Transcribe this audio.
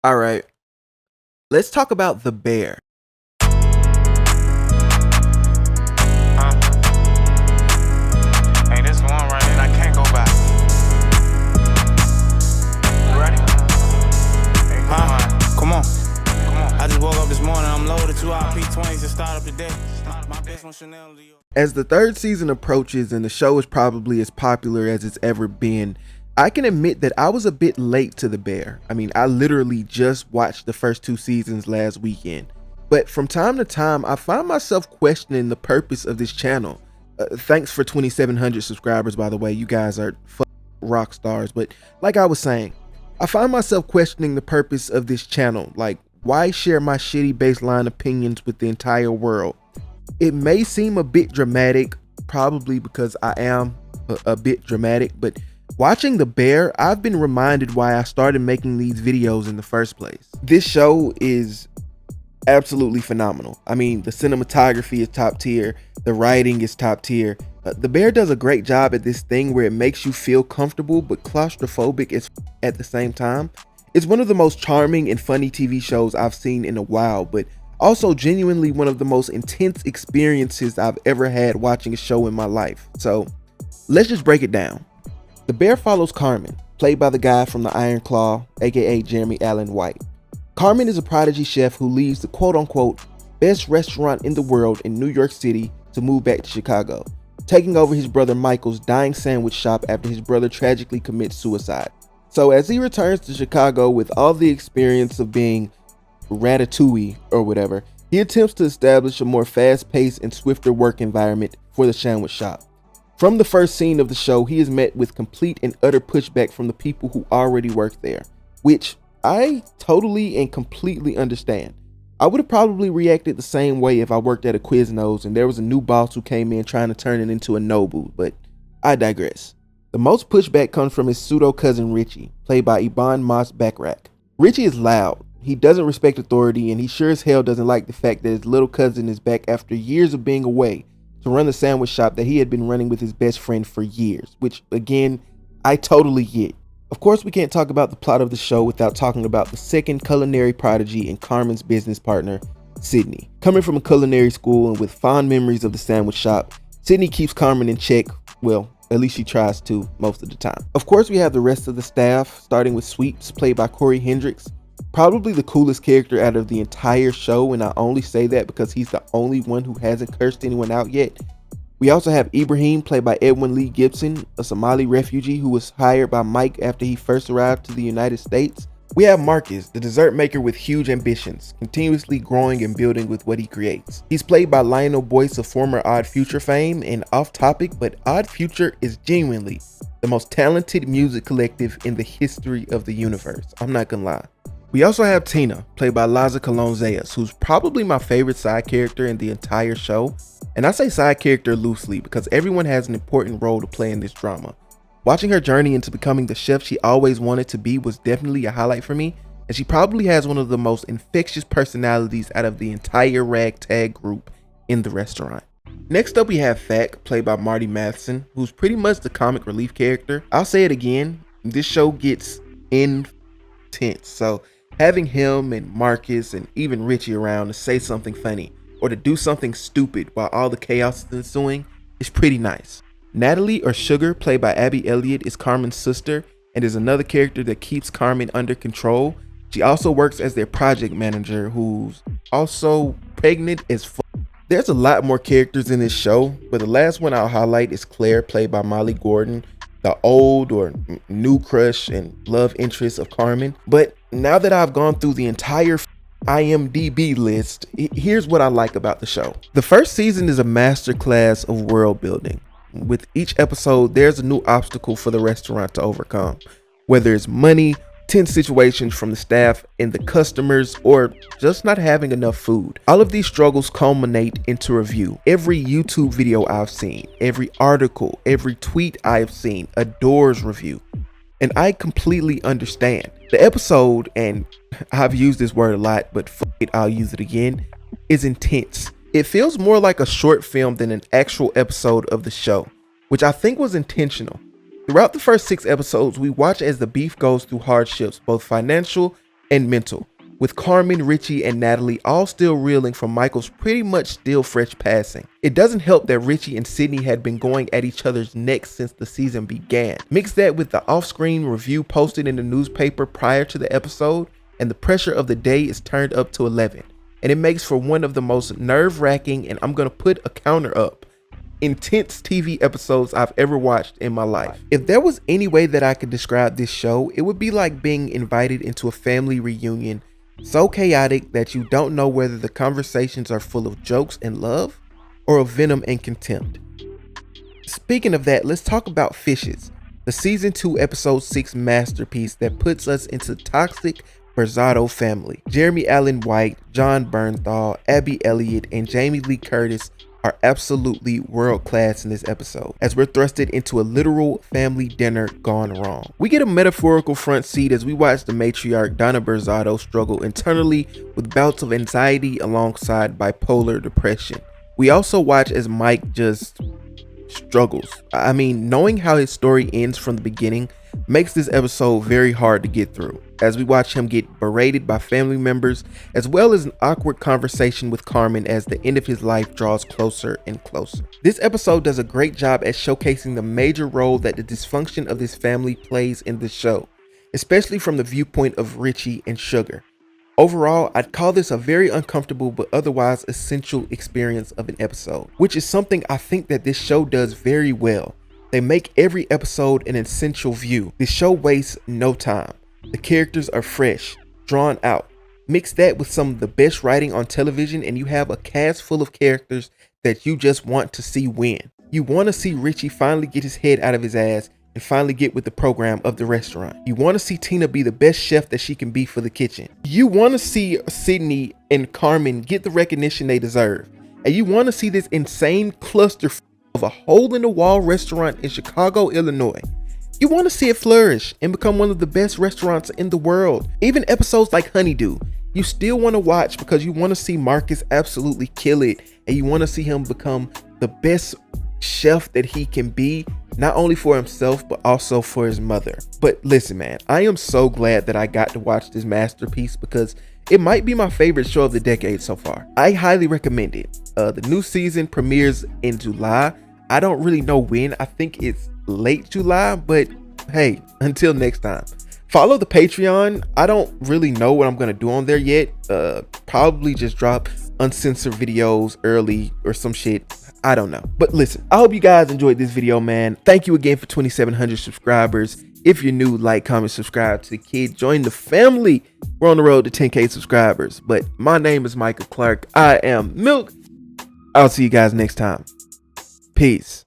All right, let's talk about the bear. Hey, this one right here, I can't go back. You ready? Hey, come on. I just woke up this morning, I'm loaded 2 RP20s to start up the day. My best one, Chanel. As the third season approaches and the show is probably as popular as it's ever been, I can admit that I was a bit late to the bear. I mean, I literally just watched the first 2 seasons last weekend. But from time to time, I find myself questioning the purpose of this channel. Thanks for 2,700 subscribers, by the way. You guys are rock stars. But like I was saying, I find myself questioning the purpose of this channel. Like, why share my shitty baseline opinions with the entire world? It may seem a bit dramatic, probably because I am a bit dramatic, but watching The Bear, I've been reminded why I started making these videos in the first place. This show is absolutely phenomenal. I mean, the cinematography is top tier, the writing is top tier. The Bear does a great job at this thing where it makes you feel comfortable but claustrophobic at the same time. It's one of the most charming and funny TV shows I've seen in a while, but also genuinely one of the most intense experiences I've ever had watching a show in my life. So let's just break it down. The Bear follows Carmen, played by the guy from the Iron Claw, aka Jeremy Allen White. Carmen is a prodigy chef who leaves the quote-unquote best restaurant in the world in New York City to move back to Chicago, taking over his brother Michael's dying sandwich shop after his brother tragically commits suicide. So as he returns to Chicago with all the experience of being Ratatouille or whatever, he attempts to establish a more fast-paced and swifter work environment for the sandwich shop. From the first scene of the show, he is met with complete and utter pushback from the people who already work there, which I totally and completely understand. I would have probably reacted the same way if I worked at a Quiznos and there was a new boss who came in trying to turn it into a Nobu, but I digress. The most pushback comes from his pseudo-cousin Richie, played by Ibn Mas Backrack. Richie is loud, he doesn't respect authority, and he sure as hell doesn't like the fact that his little cousin is back after years of being away to run the sandwich shop that he had been running with his best friend for years, which again, I totally get. Of course, we can't talk about the plot of the show without talking about the second culinary prodigy and Carmen's business partner, Sydney. Coming from a culinary school and with fond memories of the sandwich shop, Sydney keeps Carmen in check. Well, at least she tries to most of the time. Of course, we have the rest of the staff, starting with Sweeps, played by Corey Hendricks, probably the coolest character out of the entire show, and I only say that because he's the only one who hasn't cursed anyone out yet. We also have Ibrahim, played by Edwin Lee Gibson, a Somali refugee who was hired by Mike after he first arrived to the United States. We have Marcus, the dessert maker with huge ambitions, continuously growing and building with what he creates. He's played by Lionel Boyce of former Odd Future fame, and off topic, but Odd Future is genuinely the most talented music collective in the history of the universe. I'm not gonna lie. We also have Tina, played by Liza Colon-Zayas, who's probably my favorite side character in the entire show. And I say side character loosely because everyone has an important role to play in this drama. Watching her journey into becoming the chef she always wanted to be was definitely a highlight for me, and she probably has one of the most infectious personalities out of the entire ragtag group in the restaurant. Next up we have Fack, played by Marty Matheson, who's pretty much the comic relief character. I'll say it again, this show gets intense, so having him and Marcus and even Richie around to say something funny or to do something stupid while all the chaos is ensuing is pretty nice. Natalie, or Sugar, played by Abby Elliott, is Carmen's sister and is another character that keeps Carmen under control. She also works as their project manager, who's also pregnant as fuck. There's a lot more characters in this show, but the last one I'll highlight is Claire, played by Molly Gordon, the old or new crush and love interest of Carmen. But now that I've gone through the entire IMDb list, here's what I like about the show. The first season is a masterclass of world building. With each episode, there's a new obstacle for the restaurant to overcome, whether it's money, tense situations from the staff and the customers, or just not having enough food. All of these struggles culminate into review. Every YouTube video I've seen, every article, every tweet I've seen adores review. And I completely understand. The episode, and I've used this word a lot, but fuck it, I'll use it again, is intense. It feels more like a short film than an actual episode of the show, which I think was intentional. Throughout the first 6 episodes, we watch as the beef goes through hardships, both financial and mental, with Carmen, Richie, and Natalie all still reeling from Michael's pretty much still fresh passing. It doesn't help that Richie and Sydney had been going at each other's necks since the season began. Mix that with the off-screen review posted in the newspaper prior to the episode, and the pressure of the day is turned up to 11. And it makes for one of the most nerve-wracking, and I'm gonna put a counter up, intense TV episodes I've ever watched in my life. If there was any way that I could describe this show, it would be like being invited into a family reunion so chaotic that you don't know whether the conversations are full of jokes and love or of venom and contempt. Speaking of that, let's talk about Fishes, the season 2 episode 6 masterpiece that puts us into toxic Berzatto family. Jeremy Allen White, John Bernthal, Abby Elliott, and Jamie Lee Curtis are absolutely world class in this episode, as we're thrusted into a literal family dinner gone wrong. We get a metaphorical front seat as we watch the matriarch Donna Berzatto struggle internally with bouts of anxiety alongside bipolar depression. We also watch as Mike just struggles. I mean, knowing how his story ends from the beginning makes this episode very hard to get through, as we watch him get berated by family members, as well as an awkward conversation with Carmen as the end of his life draws closer and closer. This episode does a great job at showcasing the major role that the dysfunction of this family plays in the show, especially from the viewpoint of Richie and Sugar. Overall, I'd call this a very uncomfortable but otherwise essential experience of an episode, which is something I think that this show does very well. They make every episode an essential view. This show wastes no time. The characters are fresh, drawn out. Mix that with some of the best writing on television and you have a cast full of characters that you just want to see win. You want to see Richie finally get his head out of his ass and finally get with the program of the restaurant. You want to see Tina be the best chef that she can be for the kitchen. You want to see Sydney and Carmen get the recognition they deserve. And you want to see this insane cluster of a hole-in-the-wall restaurant in Chicago, Illinois. You want to see it flourish and become one of the best restaurants in the world. Even episodes like Honeydew, you still want to watch because you want to see Marcus absolutely kill it and you want to see him become the best chef that he can be, not only for himself but also for his mother. But listen, man, I am so glad that I got to watch this masterpiece because it might be my favorite show of the decade so far. I highly recommend it. The new season premieres in July. I don't really know when. I think it's late July, but hey, until next time. Follow the Patreon. I don't really know what I'm going to do on there yet. Probably just drop uncensored videos early or some shit. I don't know. But listen, I hope you guys enjoyed this video, man. Thank you again for 2,700 subscribers. If you're new, like, comment, subscribe to the kid. Join the family. We're on the road to 10K subscribers. But my name is Michael Clark. I am Milk. I'll see you guys next time. Peace.